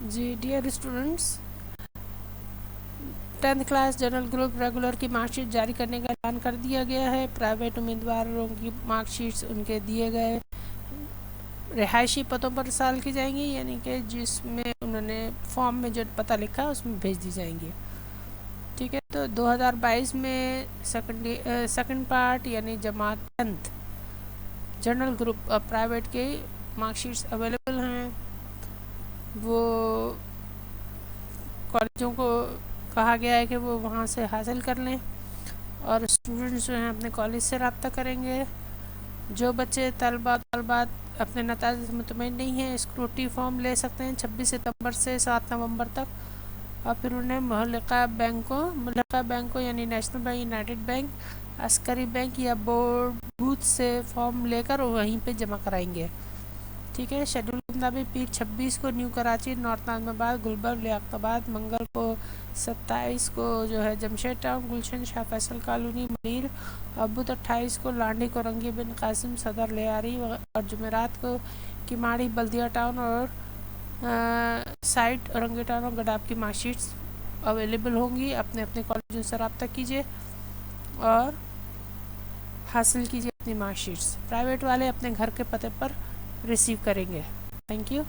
جی dear students, 10th class general group regular کی mark sheet جاری کرنے کا اعلان کر دیا گیا ہے۔ پرائیویٹ امیدواروں کی مارک شیٹس ان کے دیے گئے رہائشی پتوں پر ارسال کی جائیں گی، یعنی کہ جس میں انہوں نے فارم میں جو پتہ لکھا ہے اس میں بھیج دی جائیں گے۔ ٹھیک ہے، تو 2022 میں سیکنڈ پارٹ یعنی جماعت 10th جنرل گروپ پرائیویٹ کے مارک شیٹس اویلیبل ہیں۔ وہ کالجوں کو کہا گیا ہے کہ وہ وہاں سے حاصل کر لیں، اور اسٹوڈنٹس جو ہیں اپنے کالج سے رابطہ کریں گے۔ جو بچے طالبات اپنے نتائج سے مطمئن نہیں ہیں، اسکروٹی فارم لے سکتے ہیں 26 ستمبر سے 7 نومبر تک، اور پھر انہیں ملحقہ بینکوں یعنی نیشنل بینک، یونائٹڈ بینک، عسکری بینک یا بوتھ سے فارم لے کر وہیں پہ جمع کرائیں گے۔ ٹھیک ہے، شیڈول کے مطابق پیر 26 کو نیو کراچی، نارتھ ناظم آباد، گلبرگ، لیاقت آباد، منگل کو 27 کو جو ہے جمشید ٹاؤن، گلشن، شاہ فیصل کالونی، منیر، اور بدھ 28 کو لانڈھی، کورنگی بن قاسم، صدر، لیاری، اور جمعرات کو کماڑی، بلدیہ ٹاؤن اور سائٹ اورنگی ٹاؤن اور گڈاب کی مارک شیٹس اویلیبل ہوں گی۔ اپنے کالجوں سے رابطہ کیجیے اور حاصل کیجیے اپنی مارک شیٹس۔ پرائیویٹ والے اپنے گھر کے پتے پر ریسیو کریں گے۔ Thank you.